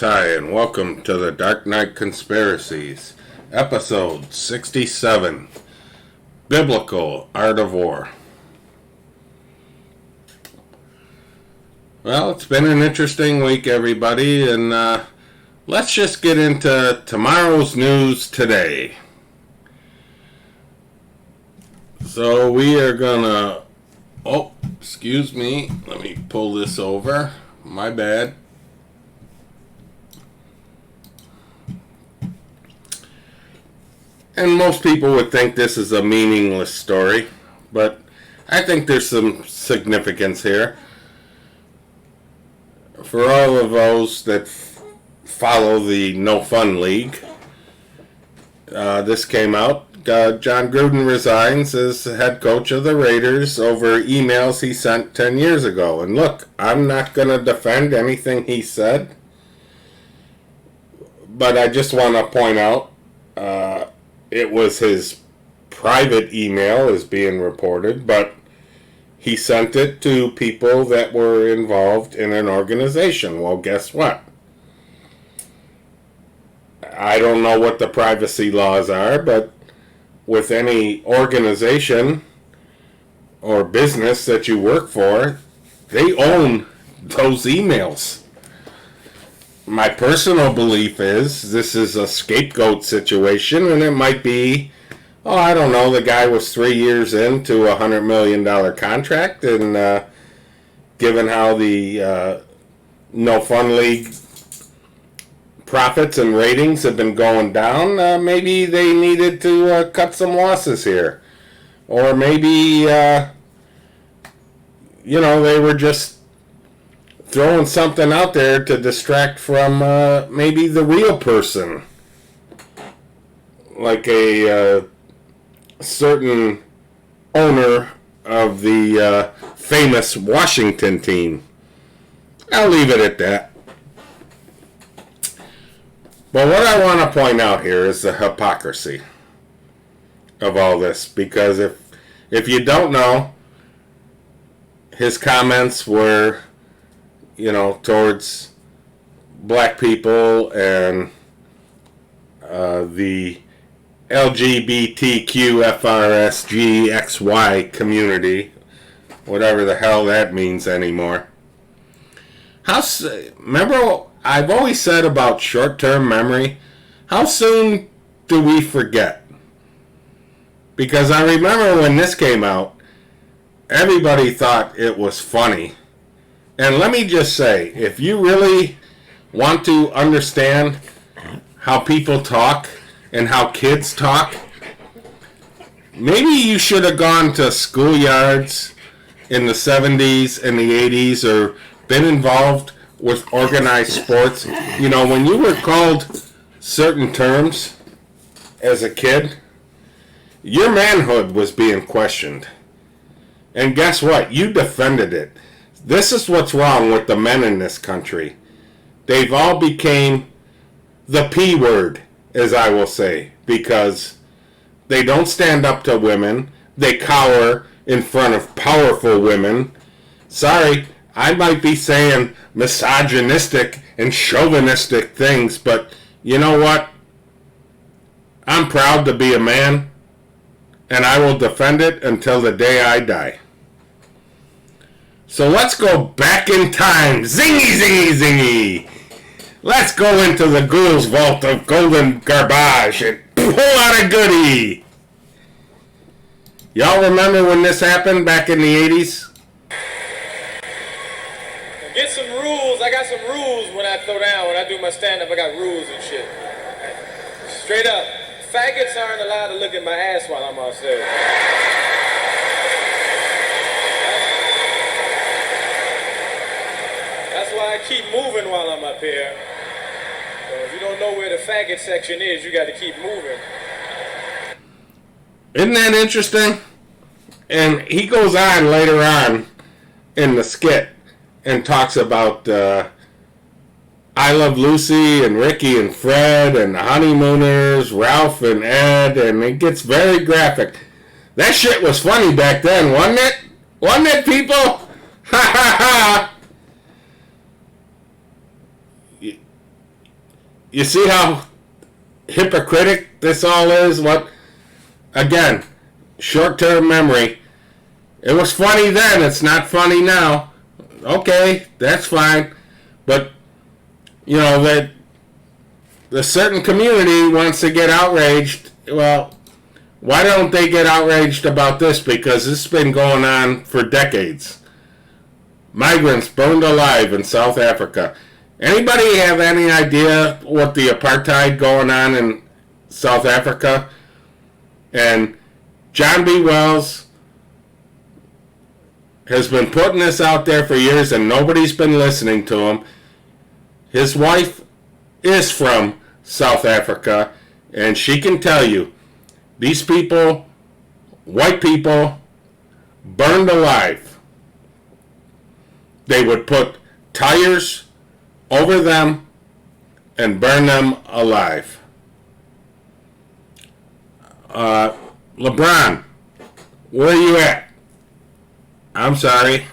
Yes, hi, and welcome to the Dark Knight Conspiracies, episode 67, Biblical Art of War. Well, it's been an interesting week, everybody, and let's just get into tomorrow's news today. So we are gonna... Oh, excuse me. Let me pull this over. My bad. And most people would think this is a meaningless story, but I think there's some significance here. For all of those that follow the No Fun League, this came out. John Gruden resigns as head coach of the Raiders over emails he sent 10 years ago. And look, I'm not going to defend anything he said, but I just want to point out it was his private email is being reported, but he sent it to people that were involved in an organization. Well, guess what? I don't know what the privacy laws are, but with any organization or business that you work for, they own those emails. My personal belief is this is a scapegoat situation, and it might be, I don't know, the guy was 3 years into a $100 million contract, and given how the No Fun League profits and ratings have been going down, maybe they needed to cut some losses here. Or maybe, they were just throwing something out there to distract from maybe the real person. Like a certain owner of the famous Washington team. I'll leave it at that. But what I want to point out here is the hypocrisy of all this. Because if you don't know, his comments were, towards black people and the LGBTQFRSGXY community, whatever the hell that means anymore. Remember, I've always said about short-term memory, how soon do we forget? Because I remember when this came out, everybody thought it was funny. And let me just say, if you really want to understand how people talk and how kids talk, maybe you should have gone to schoolyards in the 70s and the 80s or been involved with organized sports. When you were called certain terms as a kid, your manhood was being questioned. And guess what? You defended it. This is what's wrong with the men in this country. They've all became the P word, as I will say, because they don't stand up to women. They cower in front of powerful women. Sorry, I might be saying misogynistic and chauvinistic things, but you know what? I'm proud to be a man, and I will defend it until the day I die. So let's go back in time. Zingy, zingy, zingy. Let's go into the ghoul's vault of golden garbage and pull out a goodie. Y'all remember when this happened back in the 80s? Get some rules. I got some rules when I throw down. When I do my stand-up, I got rules and shit. Straight up. Faggots aren't allowed to look at my ass while I'm on stage. That's why I keep moving while I'm up here. So if you don't know where the faggot section is, you got to keep moving. Isn't that interesting? And he goes on later on in the skit and talks about I Love Lucy and Ricky and Fred and the Honeymooners, Ralph and Ed, and it gets very graphic. That shit was funny back then, wasn't it? Wasn't it, people? Ha ha ha! You see how hypocritic this all is? What? Again, short-term memory. It was funny then. It's not funny now. Okay, that's fine. But, you know, that the certain community wants to get outraged. Well, why don't they get outraged about this? Because this has been going on for decades. Migrants burned alive in South Africa. Anybody have any idea what the apartheid going on in South Africa? And John B. Wells has been putting this out there for years and nobody's been listening to him. His wife is from South Africa and she can tell you these people, white people, burned alive. They would put tires over them and burn them alive. LeBron, where are you at? I'm sorry.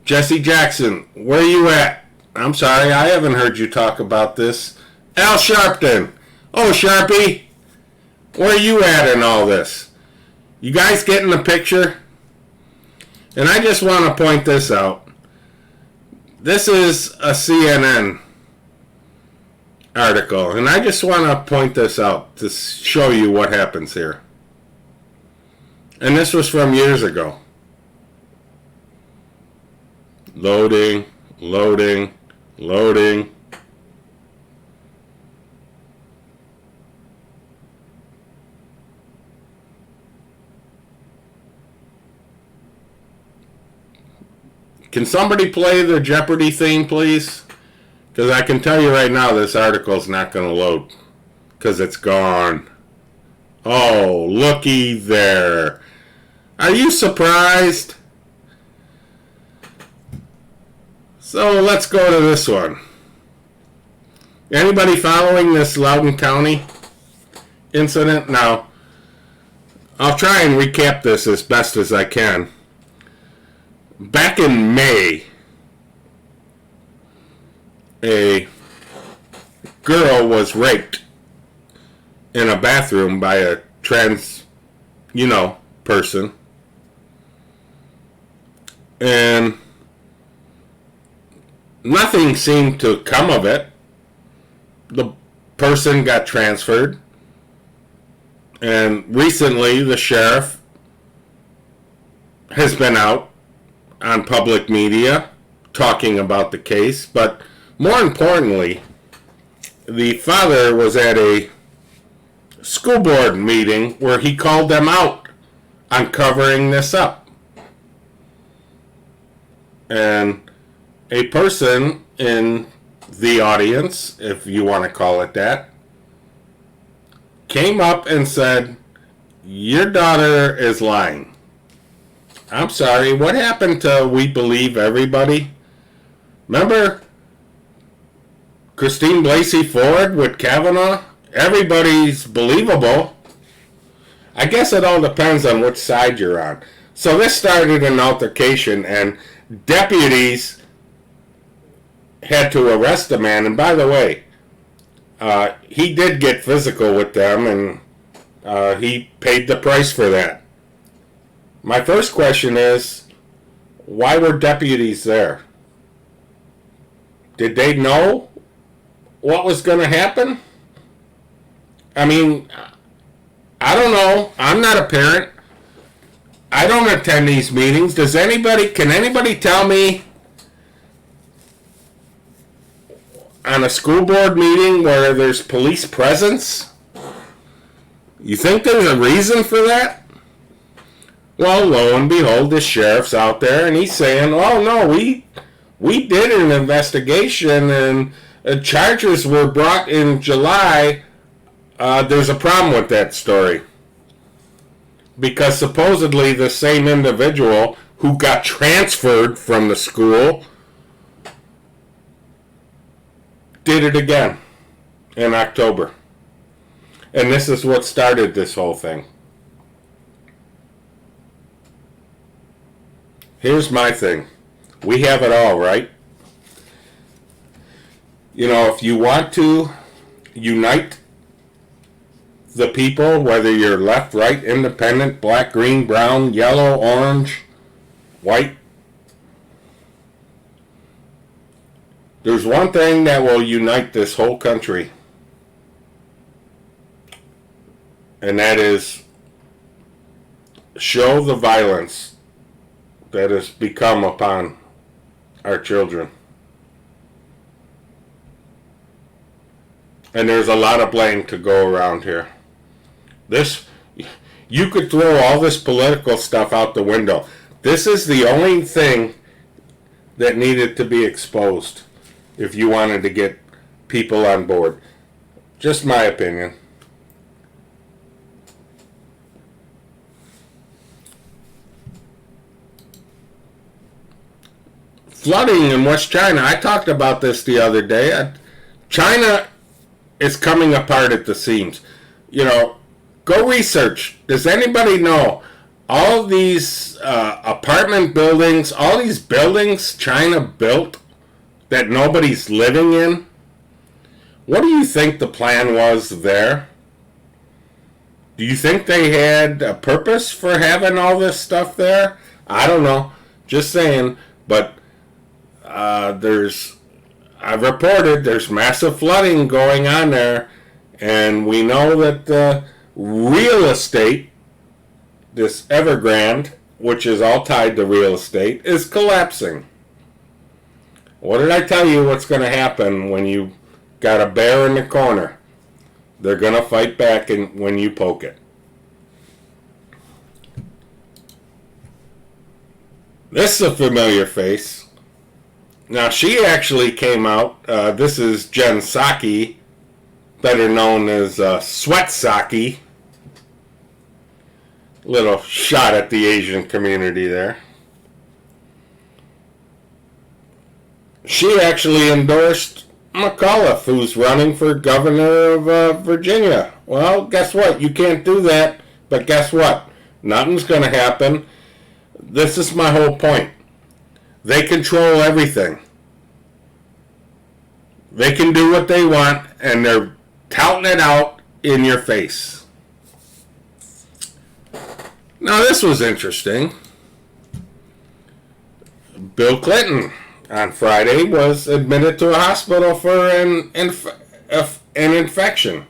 Jesse Jackson, where are you at? I'm sorry, I haven't heard you talk about this. Al Sharpton, oh Sharpie, where are you at in all this? You guys getting the picture? And I just want to point this out. This is a CNN article, and I just want to point this out to show you what happens here. And this was from years ago. Loading, loading, loading. Can somebody play the Jeopardy theme, please? Because I can tell you right now this article's not going to load. Because it's gone. Oh, looky there. Are you surprised? So let's go to this one. Anybody following this Loudoun County incident? Now, I'll try and recap this as best as I can. Back in May, a girl was raped in a bathroom by a trans, person. And nothing seemed to come of it. The person got transferred. And recently, the sheriff has been out on public media talking about the case, but more importantly, the father was at a school board meeting where he called them out on covering this up. And a person in the audience, if you want to call it that, came up and said, "Your daughter is lying." I'm sorry, what happened to We Believe Everybody? Remember Christine Blasey Ford with Kavanaugh? Everybody's believable. I guess it all depends on which side you're on. So this started an altercation and deputies had to arrest the man. And by the way, he did get physical with them and he paid the price for that. My first question is, why were deputies there? Did they know what was going to happen? I mean, I don't know. I'm not a parent. I don't attend these meetings. Can anybody tell me on a school board meeting where there's police presence? You think there's a reason for that? Well, lo and behold, the sheriff's out there and he's saying, "Oh no, we did an investigation and charges were brought in July." There's a problem with that story. Because supposedly the same individual who got transferred from the school did it again in October. And this is what started this whole thing. Here's my thing. We have it all, right? if you want to unite the people, whether you're left, right, independent, black, green, brown, yellow, orange, white, there's one thing that will unite this whole country, and that is show the violence that has become upon our children. And there's a lot of blame to go around here. You could throw all this political stuff out the window. This is the only thing that needed to be exposed if you wanted to get people on board. Just my opinion. Flooding in West China. I talked about this the other day. China is coming apart at the seams. Go research. Does anybody know all these apartment buildings, all these buildings China built that nobody's living in? What do you think the plan was there? Do you think they had a purpose for having all this stuff there? I don't know. Just saying. But I've reported there's massive flooding going on there, and we know that real estate, this Evergrande, which is all tied to real estate, is collapsing. What did I tell you what's going to happen when you got a bear in the corner? They're going to fight back when you poke it. This is a familiar face. Now, she actually came out. This is Jen Psaki, better known as Sweat Psaki. Little shot at the Asian community there. She actually endorsed McAuliffe, who's running for governor of Virginia. Well, guess what? You can't do that, but guess what? Nothing's going to happen. This is my whole point. They control everything. They can do what they want, and they're touting it out in your face. Now, this was interesting. Bill Clinton, on Friday, was admitted to a hospital for an infection.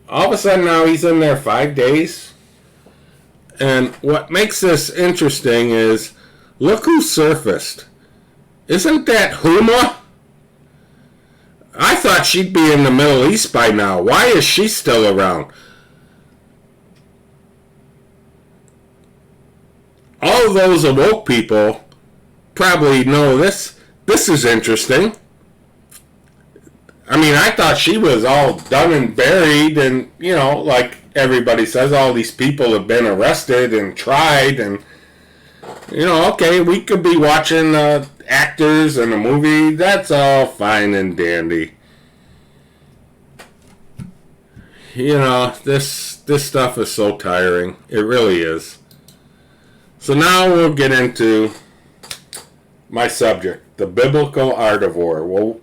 All of a sudden, now he's in there 5 days. And what makes this interesting is, look who surfaced. Isn't that Huma? I thought she'd be in the Middle East by now. Why is she still around? All of those awoke people probably know this. This is interesting. I mean, I thought she was all done and buried, and, like everybody says, all these people have been arrested and tried, and, okay, we could be watching actors in a movie. That's all fine and dandy. This stuff is so tiring. It really is. So now we'll get into my subject, the biblical art of war. Well,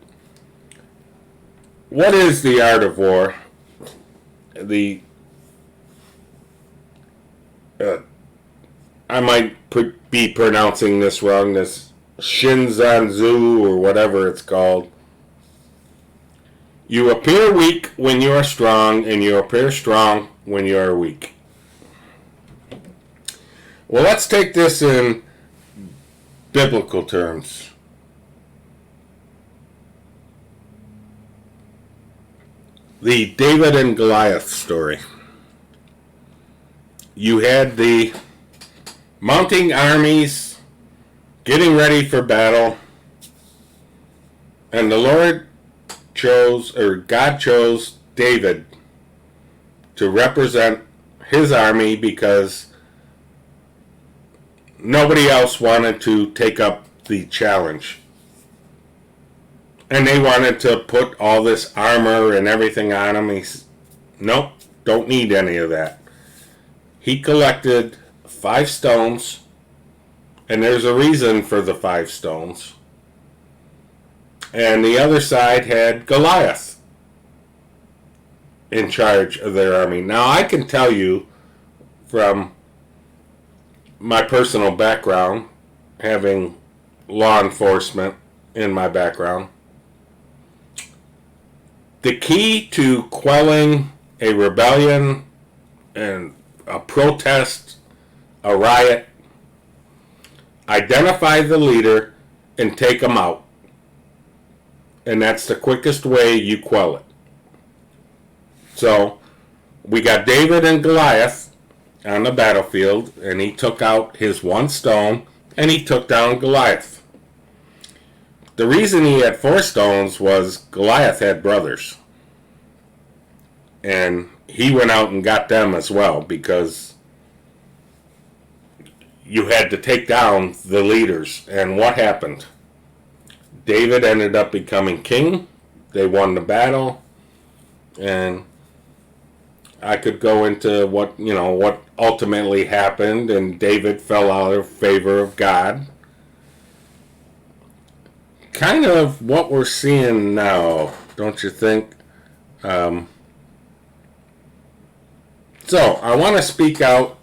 what is the art of war? I might be pronouncing this wrong, this Shinzanzu or whatever it's called. You appear weak when you are strong, and you appear strong when you are weak. Well, let's take this in biblical terms. The David and Goliath story. You had the mounting armies getting ready for battle, and the Lord chose, or God chose, David to represent his army because nobody else wanted to take up the challenge. And they wanted to put all this armor and everything on him. He's, nope, don't need any of that. He collected 5 stones, and there's a reason for the 5 stones. And the other side had Goliath in charge of their army. Now, I can tell you from my personal background, having law enforcement in my background, the key to quelling a rebellion and a protest, a riot, identify the leader and take them out. And that's the quickest way you quell it. So, we got David and Goliath on the battlefield, and he took out his one stone, and he took down Goliath. The reason he had 4 stones was Goliath had brothers. And he went out and got them as well, because you had to take down the leaders. And what happened? David ended up becoming king. They won the battle. And I could go into what ultimately happened, and David fell out of favor of God. Kind of what we're seeing now, don't you think? So, I want to speak out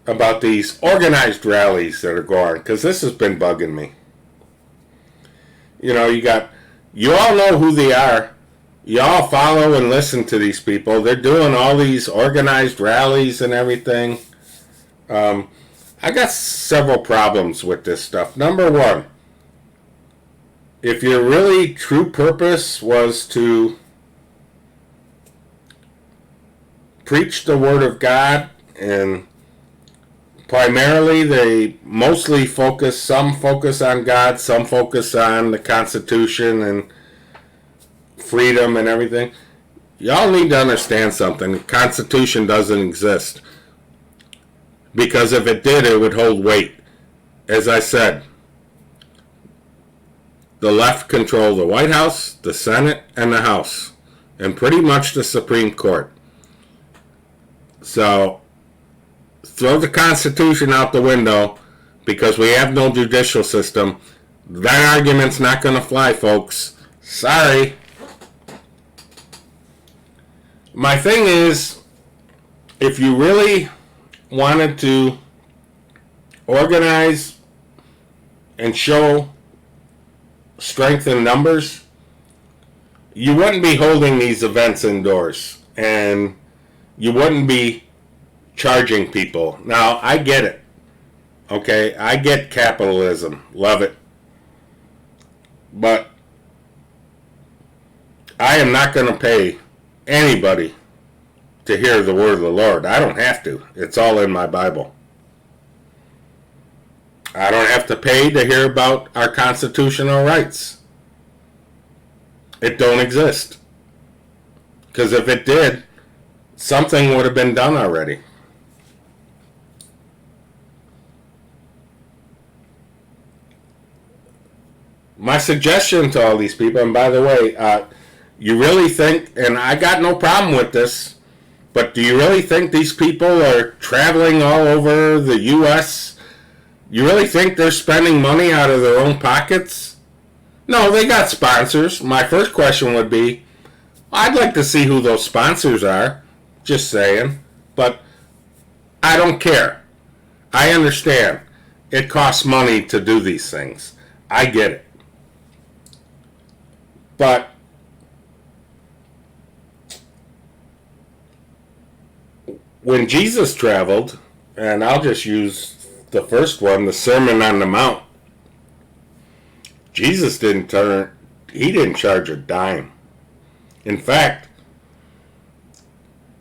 about these organized rallies that are going, because this has been bugging me. You all know who they are. You all follow and listen to these people. They're doing all these organized rallies and everything. I got several problems with this stuff. Number one, if your really true purpose was to preach the Word of God, and primarily they mostly some focus on God, some focus on the Constitution and freedom and everything. Y'all need to understand something. The Constitution doesn't exist. Because if it did, it would hold weight. As I said, the left control the White House, the Senate, and the House, and pretty much the Supreme Court. So, throw the Constitution out the window because we have no judicial system. That argument's not going to fly, folks. Sorry. My thing is, if you really wanted to organize and show strength in numbers, you wouldn't be holding these events indoors, and you wouldn't be charging people. Now, I get it. Okay, I get capitalism. Love it. But I am not going to pay anybody to hear the word of the Lord. I don't have to. It's all in my Bible. I don't have to pay to hear about our constitutional rights. It don't exist. Because if it did, something would have been done already. My suggestion to all these people, and by the way, you really think, and I got no problem with this, but do you really think these people are traveling all over the U.S.? You really think they're spending money out of their own pockets? No, they got sponsors. My first question would be, I'd like to see who those sponsors are. Just saying. But I don't care. I understand. It costs money to do these things. I get it. But when Jesus traveled, and I'll just use the first one, the Sermon on the Mount, Jesus didn't charge a dime. In fact,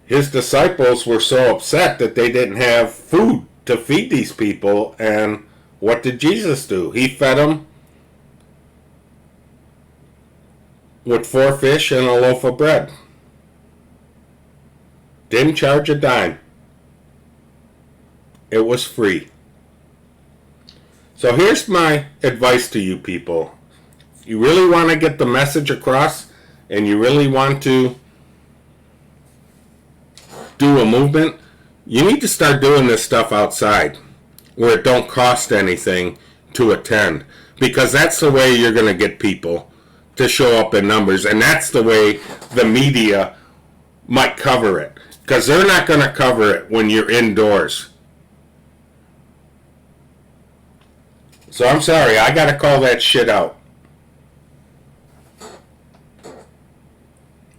his disciples were so upset that they didn't have food to feed these people, and what did Jesus do? He fed them with 4 fish and a loaf of bread. Didn't charge a dime. It was free. So here's my advice to you people. If you really want to get the message across, and you really want to do a movement, you need to start doing this stuff outside, where it don't cost anything to attend. because that's the way you're going to get people to show up in numbers, and that's the way the media might cover it, because they're not going to cover it when you're indoors. So I'm sorry, I got to call that shit out.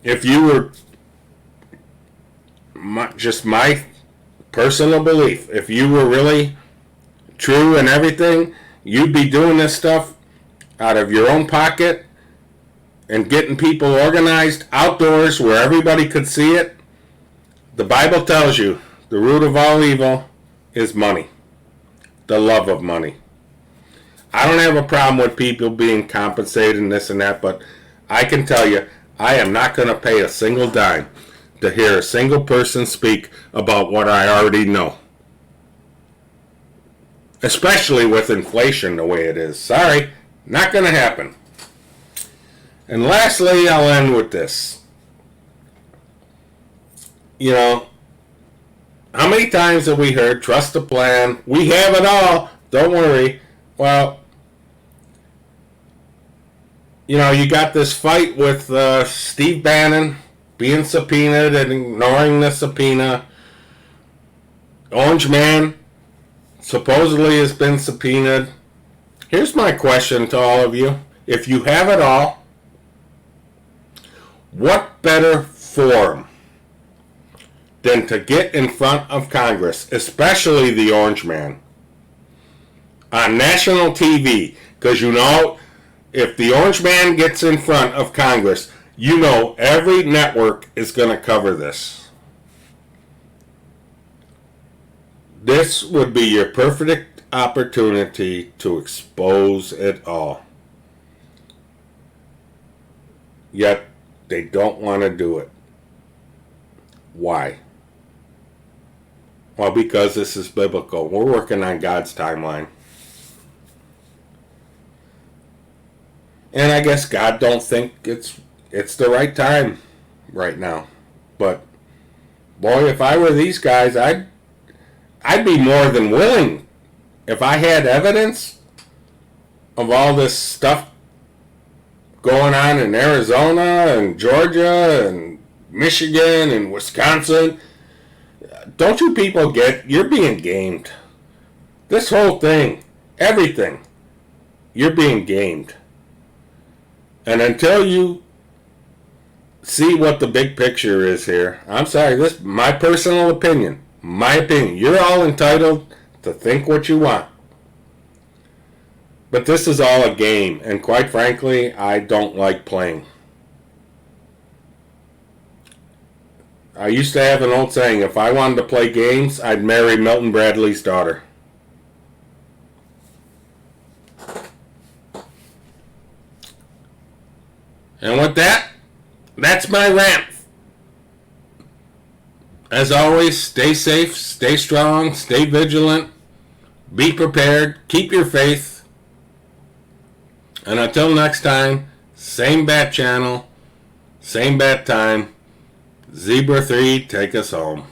If you were, just my personal belief, if you were really true and everything, you'd be doing this stuff out of your own pocket and getting people organized outdoors where everybody could see it. The Bible tells you the root of all evil is money, the love of money. I don't have a problem with people being compensated and this and that, but I can tell you, I am not going to pay a single dime to hear a single person speak about what I already know. Especially with inflation the way it is. Sorry, not going to happen. And lastly, I'll end with this. You know, how many times have we heard, trust the plan, we have it all, don't worry. Well, you know, you got this fight with Steve Bannon being subpoenaed and ignoring the subpoena. Orange Man supposedly has been subpoenaed. Here's my question to all of you. If you have it all, what better forum than to get in front of Congress, especially the Orange Man, on national TV? Because you know, if the Orange Man gets in front of Congress, you know every network is going to cover this. This would be your perfect opportunity to expose it all. Yet, they don't want to do it. Why? Well, because this is biblical. We're working on God's timeline. And I guess God don't think it's the right time right now. But boy, if I were these guys, I'd be more than willing, if I had evidence of all this stuff going on in Arizona and Georgia and Michigan and Wisconsin. Don't you people get, you're being gamed. This whole thing, everything, you're being gamed. And until you see what the big picture is here, I'm sorry, this is my personal opinion. My opinion. You're all entitled to think what you want. But this is all a game, and quite frankly, I don't like playing. I used to have an old saying, if I wanted to play games, I'd marry Milton Bradley's daughter. And with that, that's my rant. As always, stay safe, stay strong, stay vigilant, be prepared, keep your faith. And until next time, same bat channel, same bat time. Zebra 3, take us home.